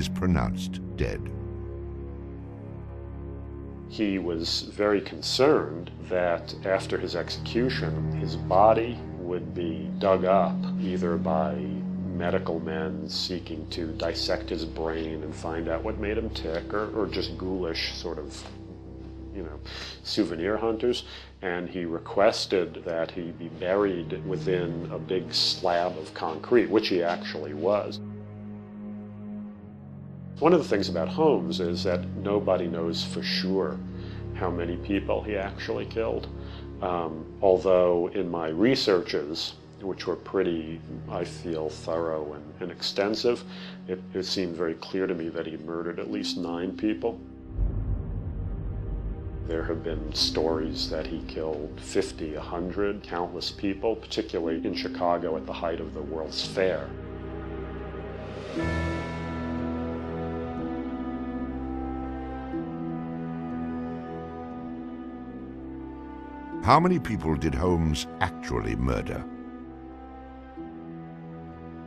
is pronounced dead. He was very concerned that after his execution, his body would be dug up either by medical men seeking to dissect his brain and find out what made him tick, or just ghoulish sort of, souvenir hunters. And he requested that he be buried within a big slab of concrete, which he actually was. One of the things about Holmes is that nobody knows for sure how many people he actually killed. Although in my researches, which were pretty, I feel, thorough and extensive, it seemed very clear to me that he murdered at least 9 people. There have been stories that he killed 50, 100, countless people, particularly in Chicago at the height of the World's Fair. How many people did Holmes actually murder?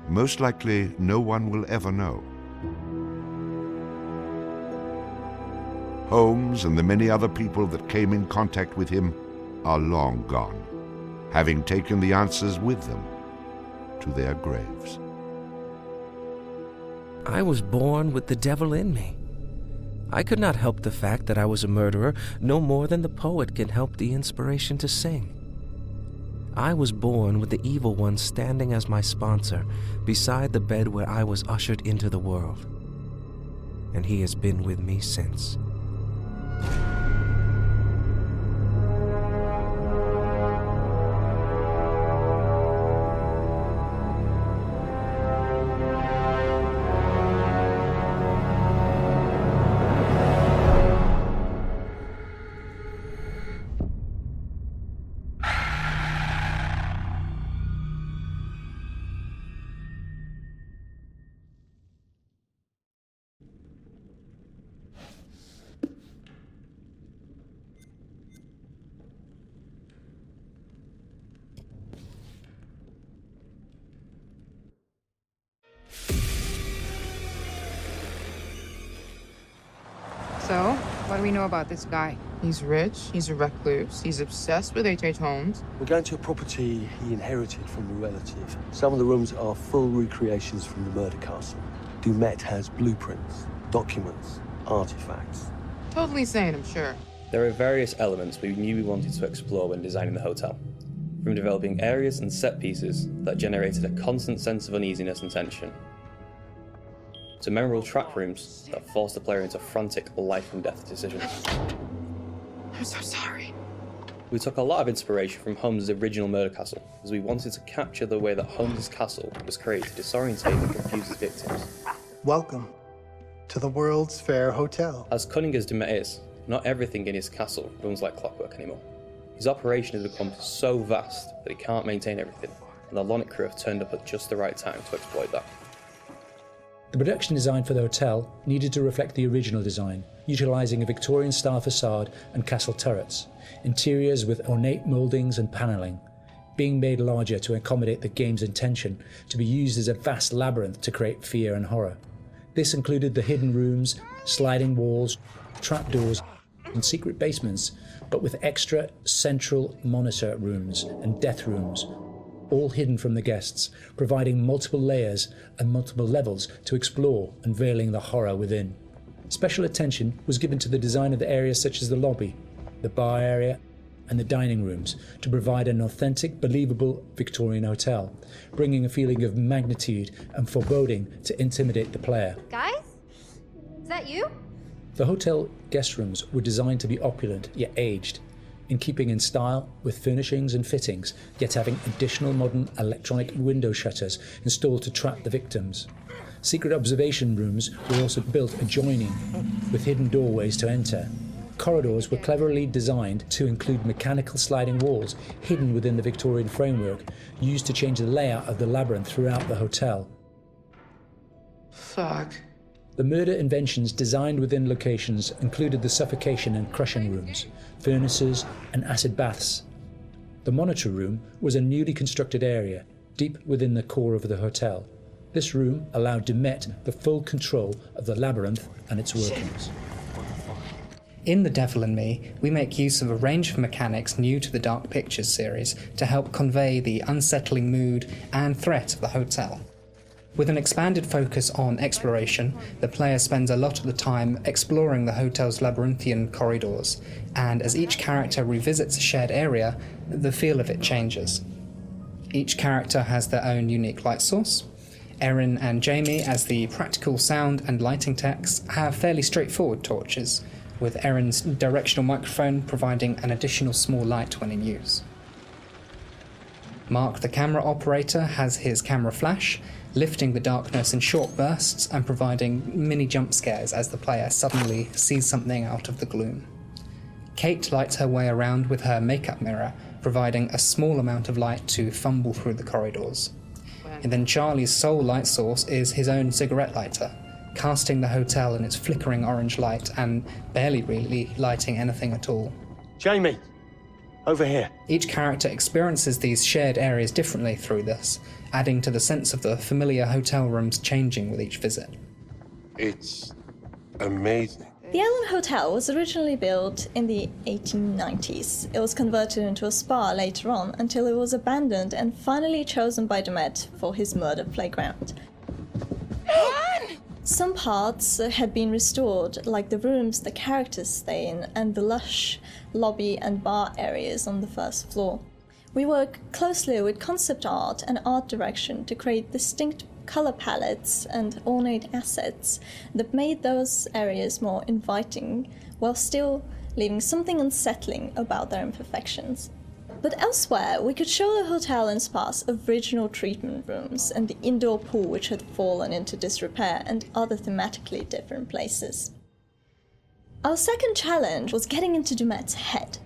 Most likely, no one will ever know. Holmes and the many other people that came in contact with him are long gone, having taken the answers with them to their graves. I was born with the devil in me. I could not help the fact that I was a murderer no more than the poet can help the inspiration to sing. I was born with the evil one standing as my sponsor beside the bed where I was ushered into the world. And he has been with me since. So, what do we know about this guy? He's rich, he's a recluse, he's obsessed with H.H. Holmes. We're going to a property he inherited from a relative. Some of the rooms are full recreations from the murder castle. Dumet has blueprints, documents, artifacts. Totally sane, I'm sure. There are various elements we knew we wanted to explore when designing the hotel. From developing areas and set pieces that generated a constant sense of uneasiness and tension, to memorable trap rooms that forced the player into frantic life and death decisions. I'm so sorry. We took a lot of inspiration from Holmes' original murder castle, as we wanted to capture the way that Holmes' castle was created to disorientate and confuse his victims. Welcome to the World's Fair Hotel. As cunning as Dumet is, not everything in his castle runs like clockwork anymore. His operation has become so vast that he can't maintain everything, and the Lonnet crew have turned up at just the right time to exploit that. The production design for the hotel needed to reflect the original design, utilising a Victorian-style facade and castle turrets, interiors with ornate mouldings and panelling, being made larger to accommodate the game's intention to be used as a vast labyrinth to create fear and horror. This included the hidden rooms, sliding walls, trapdoors, and secret basements, but with extra central monitor rooms and death rooms, all hidden from the guests, providing multiple layers and multiple levels to explore, unveiling the horror within. Special attention was given to the design of the areas such as the lobby, the bar area, and the dining rooms to provide an authentic, believable Victorian hotel, bringing a feeling of magnitude and foreboding to intimidate the player. Guys? Is that you? The hotel guest rooms were designed to be opulent yet aged, in keeping in style with furnishings and fittings, yet having additional modern electronic window shutters installed to trap the victims. Secret observation rooms were also built adjoining, with hidden doorways to enter. Corridors were cleverly designed to include mechanical sliding walls hidden within the Victorian framework, used to change the layout of the labyrinth throughout the hotel. Fuck. The murder inventions designed within locations included the suffocation and crushing rooms, furnaces, and acid baths. The monitor room was a newly constructed area, deep within the core of the hotel. This room allowed Demet the full control of the labyrinth and its workings. In The Devil in Me, we make use of a range of mechanics new to the Dark Pictures series to help convey the unsettling mood and threat of the hotel. With an expanded focus on exploration, the player spends a lot of the time exploring the hotel's labyrinthian corridors, and as each character revisits a shared area, the feel of it changes. Each character has their own unique light source. Erin and Jamie, as the practical sound and lighting techs, have fairly straightforward torches, with Erin's directional microphone providing an additional small light when in use. Mark, the camera operator, has his camera flash, lifting the darkness in short bursts and providing mini jump scares as the player suddenly sees something out of the gloom. Kate lights her way around with her makeup mirror, providing a small amount of light to fumble through the corridors. And then Charlie's sole light source is his own cigarette lighter, casting the hotel in its flickering orange light and barely really lighting anything at all. Jamie, over here. Each character experiences these shared areas differently through this, adding to the sense of the familiar hotel rooms changing with each visit. It's amazing. The Island Hotel was originally built in the 1890s. It was converted into a spa later on until it was abandoned and finally chosen by Demet for his murder playground. Some parts had been restored, like the rooms the characters stay in and the lush lobby and bar areas on the first floor. We work closely with concept art and art direction to create distinct color palettes and ornate assets that made those areas more inviting while still leaving something unsettling about their imperfections. But elsewhere, we could show the hotel and spa's original treatment rooms and the indoor pool which had fallen into disrepair and other thematically different places. Our second challenge was getting into Demet's head.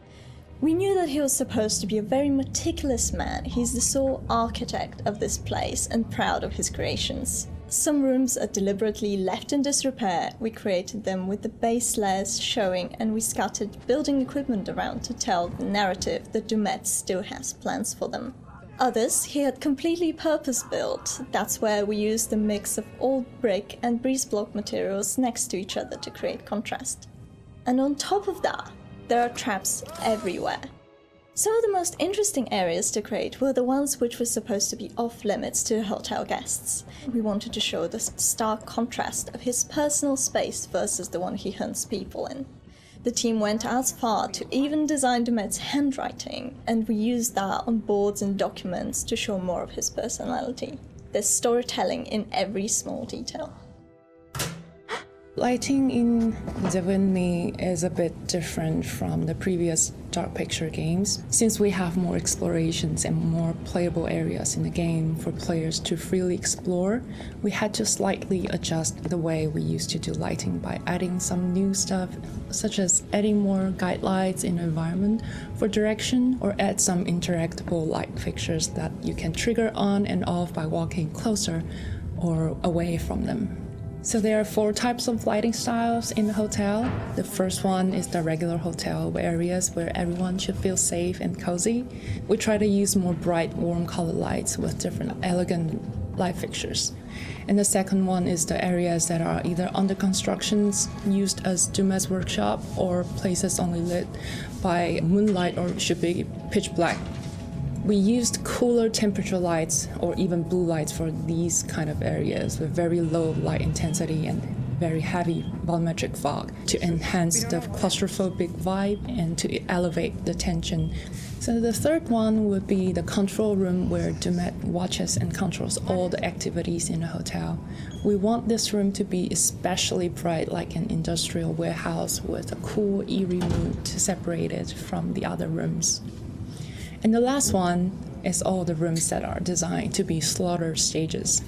We knew that he was supposed to be a very meticulous man. He's the sole architect of this place and proud of his creations. Some rooms are deliberately left in disrepair. We created them with the base layers showing, and we scattered building equipment around to tell the narrative that Demet still has plans for them. Others he had completely purpose-built. That's where we used a mix of old brick and breeze block materials next to each other to create contrast. And on top of that, there are traps everywhere. Some of the most interesting areas to create were the ones which were supposed to be off-limits to hotel guests. We wanted to show the stark contrast of his personal space versus the one he hunts people in. The team went as far to even design Demet's handwriting, and we used that on boards and documents to show more of his personality. There's storytelling in every small detail. Lighting in Devil in Me is a bit different from the previous Dark Picture games, since we have more explorations and more playable areas in the game for players to freely explore. We had to slightly adjust the way we used to do lighting by adding some new stuff, such as adding more guide lights in the environment for direction, or add some interactable light fixtures that you can trigger on and off by walking closer or away from them. So there are 4 types of lighting styles in the hotel. The first one is the regular hotel areas where everyone should feel safe and cozy. We try to use more bright, warm color lights with different elegant light fixtures. And the second one is the areas that are either under constructions, used as Demet's workshop, or places only lit by moonlight or should be pitch black. We used cooler temperature lights or even blue lights for these kind of areas with very low light intensity and very heavy volumetric fog to enhance the claustrophobic vibe and to elevate the tension. So the third one would be the control room where Demet watches and controls all the activities in the hotel. We want this room to be especially bright, like an industrial warehouse with a cool, eerie mood to separate it from the other rooms. And the last one is all the rooms that are designed to be slaughter stages.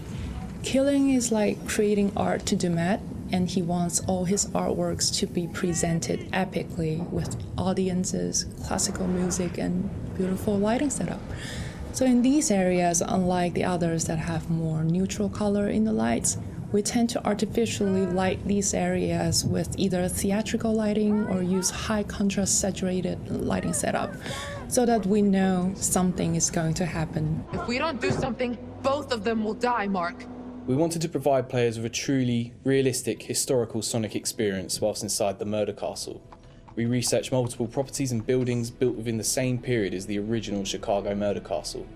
Killing is like creating art to Demet, and he wants all his artworks to be presented epically with audiences, classical music, and beautiful lighting setup. So in these areas, unlike the others that have more neutral color in the lights, we tend to artificially light these areas with either theatrical lighting or use high contrast saturated lighting setup, so that we know something is going to happen. If we don't do something, both of them will die, Mark. We wanted to provide players with a truly realistic historical Sonic experience whilst inside the murder castle. We researched multiple properties and buildings built within the same period as the original Chicago murder castle.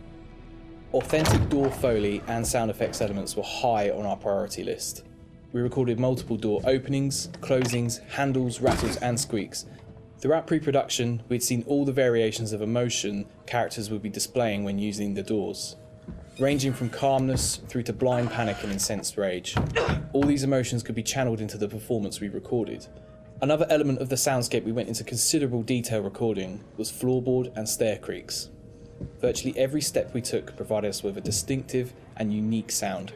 Authentic door foley and sound effects elements were high on our priority list. We recorded multiple door openings, closings, handles, rattles and squeaks. Throughout pre-production, we'd seen all the variations of emotion characters would be displaying when using the doors, ranging from calmness through to blind panic and incensed rage. All these emotions could be channeled into the performance we recorded. Another element of the soundscape we went into considerable detail recording was floorboard and stair creaks. Virtually every step we took provided us with a distinctive and unique sound.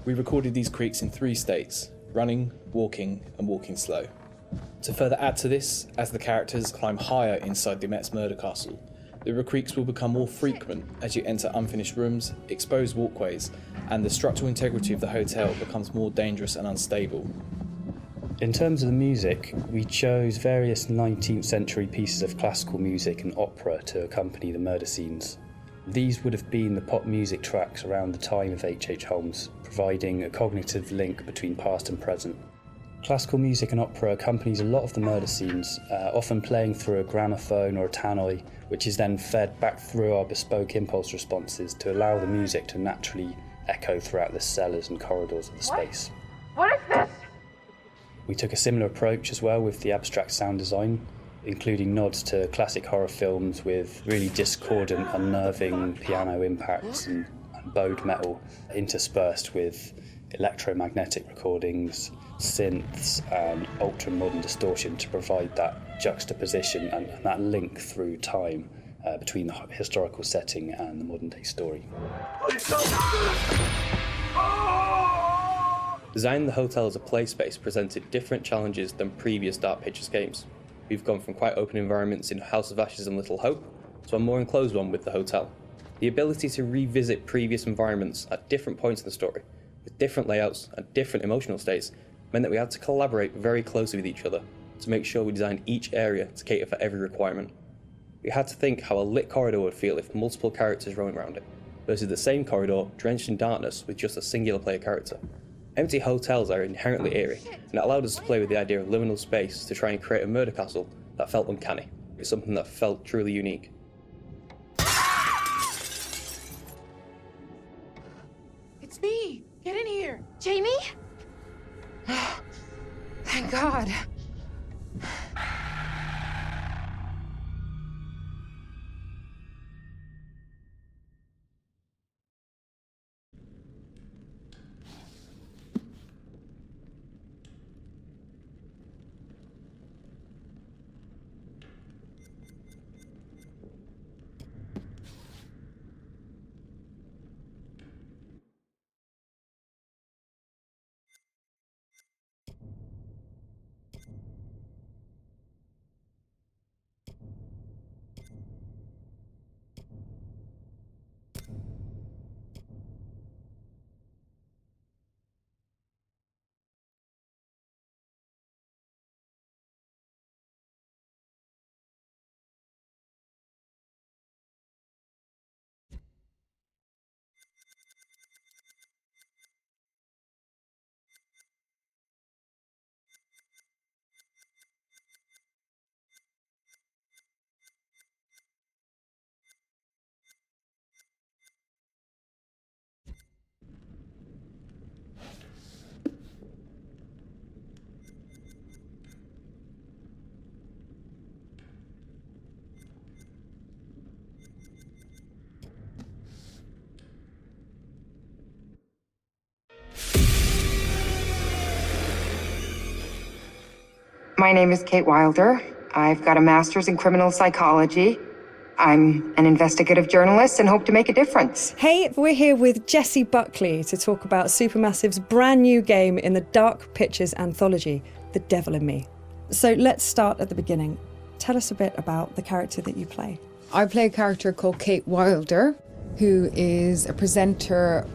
We recorded these creaks in 3 states: running, walking, and walking slow. To further add to this, as the characters climb higher inside the Met's murder castle, the creaks will become more frequent as you enter unfinished rooms, exposed walkways, and the structural integrity of the hotel becomes more dangerous and unstable. In terms of the music, we chose various 19th century pieces of classical music and opera to accompany the murder scenes. These would have been the pop music tracks around the time of H.H. Holmes, providing a cognitive link between past and present. Classical music and opera accompanies a lot of the murder scenes, often playing through a gramophone or a tannoy, which is then fed back through our bespoke impulse responses to allow the music to naturally echo throughout the cellars and corridors of the space. What is this? We took a similar approach as well with the abstract sound design, including nods to classic horror films with really discordant, unnerving piano impacts and bowed metal interspersed with electromagnetic recordings, synths and ultra-modern distortion to provide that juxtaposition and that link through time between the historical setting and the modern-day story. Designing the hotel as a play space presented different challenges than previous Dark Pictures games. We've gone from quite open environments in House of Ashes and Little Hope to a more enclosed one with the hotel. The ability to revisit previous environments at different points in the story, with different layouts and different emotional states, meant that we had to collaborate very closely with each other to make sure we designed each area to cater for every requirement. We had to think how a lit corridor would feel if multiple characters roaming around it, versus the same corridor drenched in darkness with just a singular player character. Empty hotels are inherently eerie, and it allowed us to play with the idea of liminal space to try and create a murder castle that felt uncanny. It's something that felt truly unique. It's me! Get in here! Jamie? Thank God. My name is Kate Wilder. I've got a master's in criminal psychology. I'm an investigative journalist and hope to make a difference. Hey, we're here with Jessie Buckley to talk about Supermassive's brand new game in the Dark Pictures anthology, The Devil in Me. So let's start at the beginning. Tell us a bit about the character that you play. I play a character called Kate Wilder, who is a presenter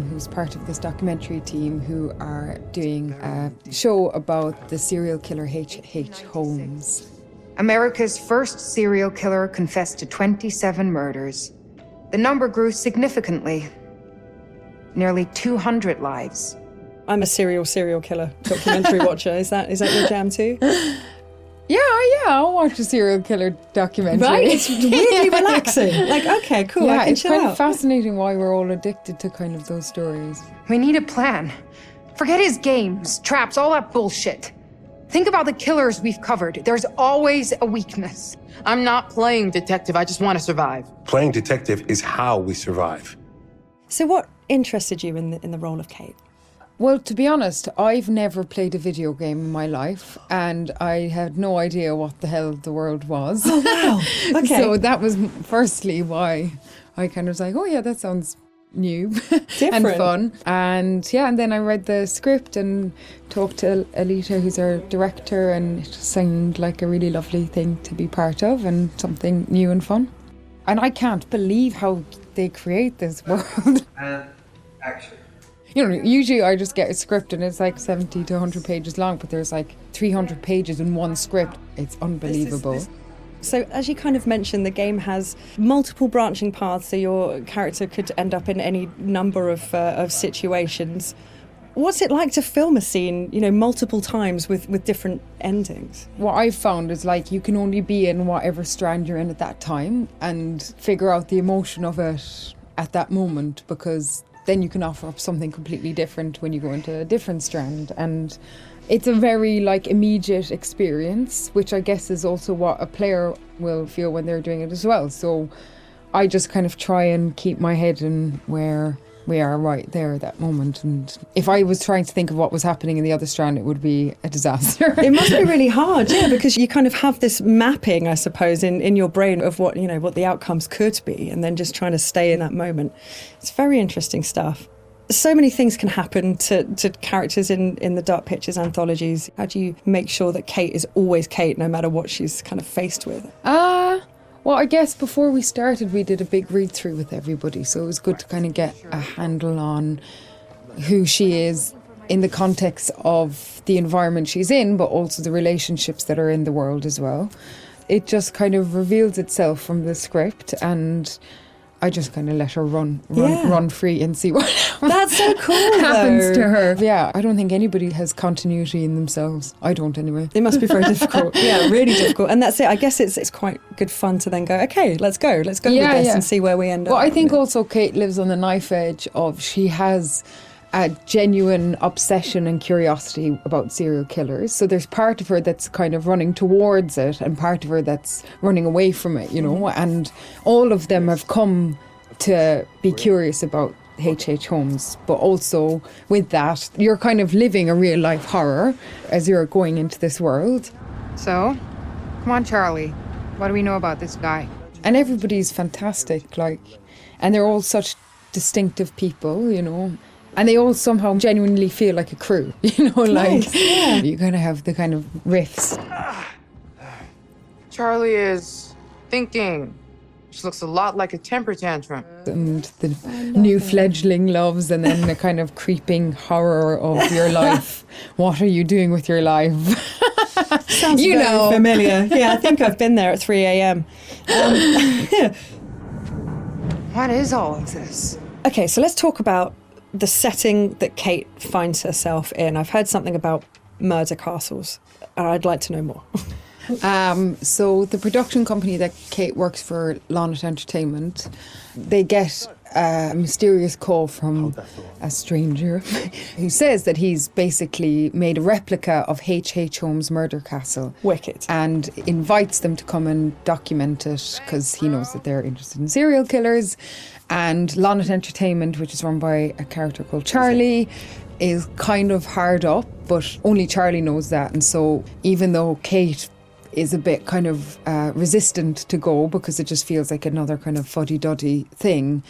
who's part of this documentary team who are doing a show about the serial killer H.H. Holmes. America's first serial killer confessed to 27 murders. The number grew significantly. nearly 200 lives. I'm a serial killer documentary watcher. Is that your jam too? Yeah, I'll watch a serial killer documentary. Right, it's weirdly relaxing. Like, okay, cool, yeah, I can it's chill kind out. of fascinating why we're all addicted to kind of those stories. We need a plan. Forget his games, traps, all that bullshit. Think about the killers we've covered. There's always a weakness. I'm not playing detective, I just want to survive. Playing detective is how we survive. So what interested you in the role of Kate? Well, to be honest, I've never played a video game in my life, and I had no idea what the hell the world was. Oh, wow. Okay. So that was firstly why I kind of was like, oh yeah, that sounds new and fun. And then I read the script and talked to Alita, who's our director, and it just seemed like a really lovely thing to be part of and something new and fun. And I can't believe how they create this world. Action. You know, usually I just get a script and it's like 70 to 100 pages long, but there's like 300 pages in one script. It's unbelievable. So as you kind of mentioned, the game has multiple branching paths, so your character could end up in any number of situations. What's it like to film a scene, multiple times with different endings? What I've found is like you can only be in whatever strand you're in at that time and figure out the emotion of it at that moment, because then you can offer up something completely different when you go into a different strand. And it's a very immediate experience, which I guess is also what a player will feel when they're doing it as well. So I just kind of try and keep my head in where we are right there at that moment. And if I was trying to think of what was happening in the other strand, it would be a disaster. It must be really hard, yeah, because you kind of have this mapping, I suppose, in your brain of what the outcomes could be, and then just trying to stay in that moment. It's very interesting stuff. So many things can happen to characters in the Dark Pictures anthologies. How do you make sure that Kate is always Kate, no matter what she's kind of faced with? Well, I guess before we started, we did a big read-through with everybody, so it was good to kind of get a handle on who she is in the context of the environment she's in, but also the relationships that are in the world as well. It just kind of reveals itself from the script, and I just kind of let her run free and see what That's so cool, happens to her. Yeah, I don't think anybody has continuity in themselves. I don't anyway. It must be very difficult. Yeah, really difficult. And that's it. I guess it's quite good fun to then go, okay, let's go with this and see where we end up. Well, I think also Kate lives on the knife edge of she has a genuine obsession and curiosity about serial killers. So there's part of her that's kind of running towards it and part of her that's running away from it, and all of them have come to be curious about H.H. Holmes, but also with that, you're kind of living a real life horror as you're going into this world. So, come on, Charlie. What do we know about this guy? And everybody's fantastic, and they're all such distinctive people, and they all somehow genuinely feel like a crew, Nice, yeah. You kind of have the kind of riffs. Charlie is thinking. She looks a lot like a temper tantrum. And the new fledgling loves, and then the kind of creeping horror of your life. What are you doing with your life? Sounds very familiar. Yeah, I think I've been there at 3 a.m. What is all of this? Okay, so let's talk about the setting that Kate finds herself in. I've heard something about murder castles, and I'd like to know more. So the production company that Kate works for, Lonnet Entertainment, they get a mysterious call from a stranger who says that he's basically made a replica of H.H. Holmes' murder castle. Wicked. And invites them to come and document it because he knows that they're interested in serial killers. And Lonnet Entertainment, which is run by a character called Charlie, is kind of hard up, but only Charlie knows that. And so even though Kate is a bit kind of resistant to go because it just feels like another kind of fuddy-duddy thing,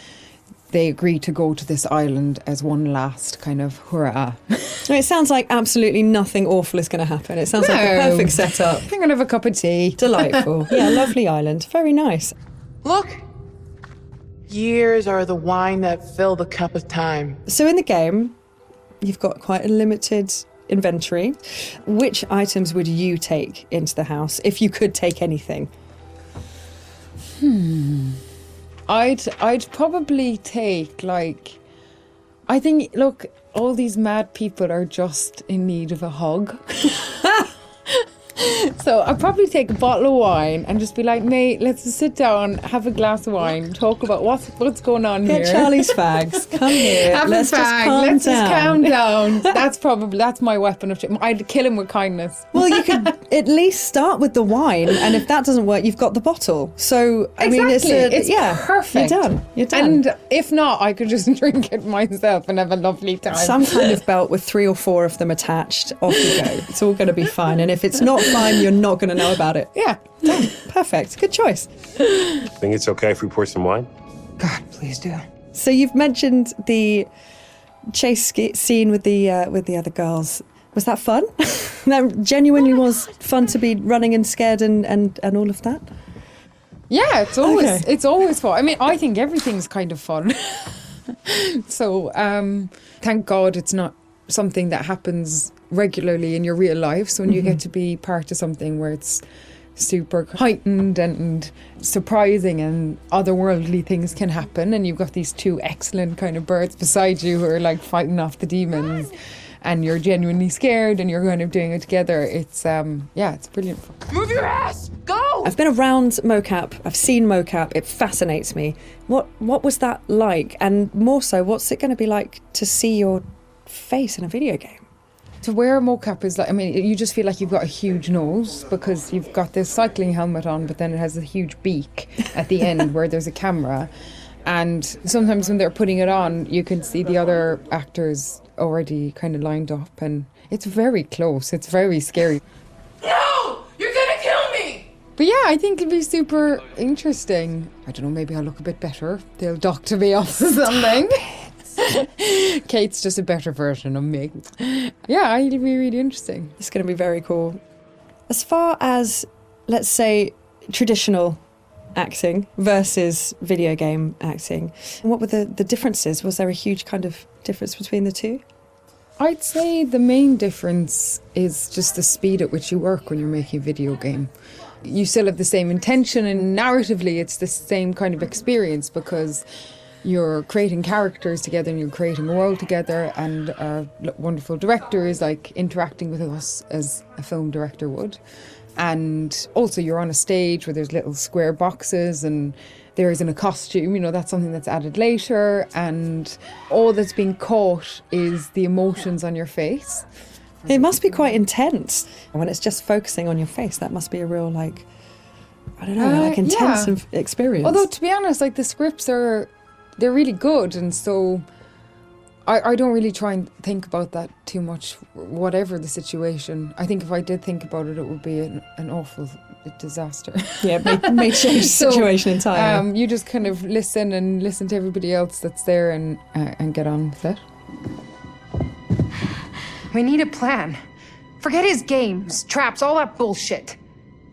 they agree to go to this island as one last kind of hurrah. It sounds like absolutely nothing awful is going to happen. It sounds like a perfect setup. I'm going to have a cup of tea. Delightful. Yeah, lovely island. Very nice. Look! Years are the wine that fill the cup of time. So in the game, you've got quite a limited inventory. Which items would you take into the house if you could take anything? I'd probably take I think, look, all these mad people are just in need of a hug. So I'd probably take a bottle of wine and just be like, mate, let's just sit down, have a glass of wine, talk about what's going on here. Get Charlie's fags. Come here. Have let's a fag. Let's just calm down. That's my weapon of choice. I'd kill him with kindness. Well, you could at least start with the wine, and if that doesn't work, you've got the bottle. So I mean, it's perfect. You're done. And if not, I could just drink it myself and have a lovely time. Some kind of belt with 3 or 4 of them attached. Off you go. It's all going to be fine. And if it's not fine, you're not going to know about it. Yeah, done. Perfect. Good choice. Think it's okay if we pour some wine? God, please do. So you've mentioned the chase scene with the other girls. Was that fun? That genuinely was fun to be running and scared and all of that? Yeah, it's always fun. I mean, I think everything's kind of fun. So thank God it's not something that happens regularly in your real life. So when you get to be part of something where it's super heightened and surprising and otherworldly things can happen, and you've got these 2 excellent kind of birds beside you who are like fighting off the demons, and you're genuinely scared and you're kind of doing it together, it's it's brilliant fun. Move your ass! Go! I've been around mocap, I've seen mocap, it fascinates me. What was that like? And more so, what's it going to be like to see your face in a video game? To wear a mocap is like, I mean, you just feel like you've got a huge nose because you've got this cycling helmet on, but then it has a huge beak at the end where there's a camera. And sometimes when they're putting it on, you can see the other actors already kind of lined up, and it's very close. It's very scary. No! You're gonna kill me! But yeah, I think it'd be super interesting. I don't know, maybe I'll look a bit better. They'll doctor me off or something. Kate's just a better version of me. Yeah, it'll be really interesting. It's going to be very cool. As far as, let's say, traditional acting versus video game acting, what were the differences? Was there a huge kind of difference between the two? I'd say the main difference is just the speed at which you work when you're making a video game. You still have the same intention, and narratively it's the same kind of experience because you're creating characters together and you're creating a world together, and our wonderful director is like interacting with us as a film director would. And also you're on a stage where there's little square boxes and there isn't a costume, you know, that's something that's added later, and all that's being caught is the emotions on your face. It must be quite intense. When it's just focusing on your face, that must be a real, like, I don't know, like intense experience. Although, to be honest, like the scripts they're really good, and so I don't really try and think about that too much, whatever the situation. I think if I did think about it, it would be an awful disaster. Yeah, may change the situation entirely. You just kind of listen to everybody else that's there and get on with it. We need a plan. Forget his games, traps, all that bullshit.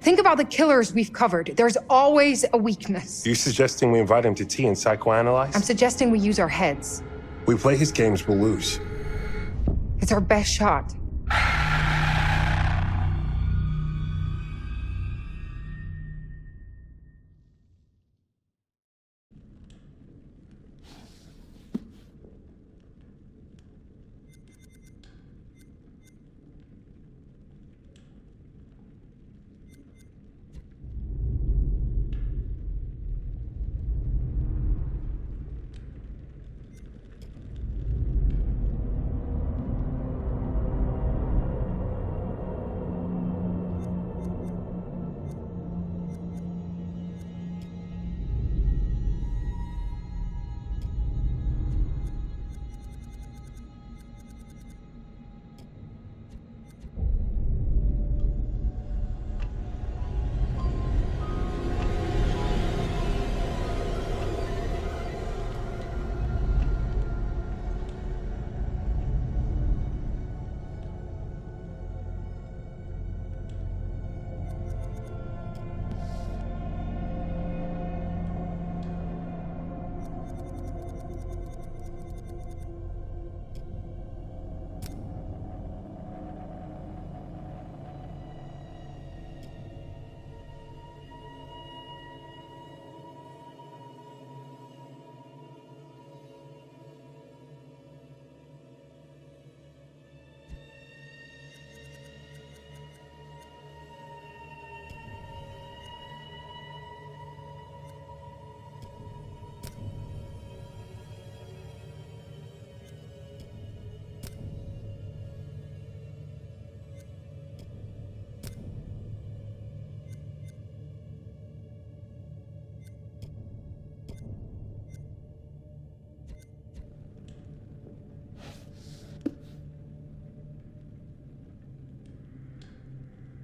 Think about the killers we've covered. There's always a weakness. You suggesting we invite him to tea and psychoanalyze? I'm suggesting we use our heads. We play his games, we'll lose. It's our best shot.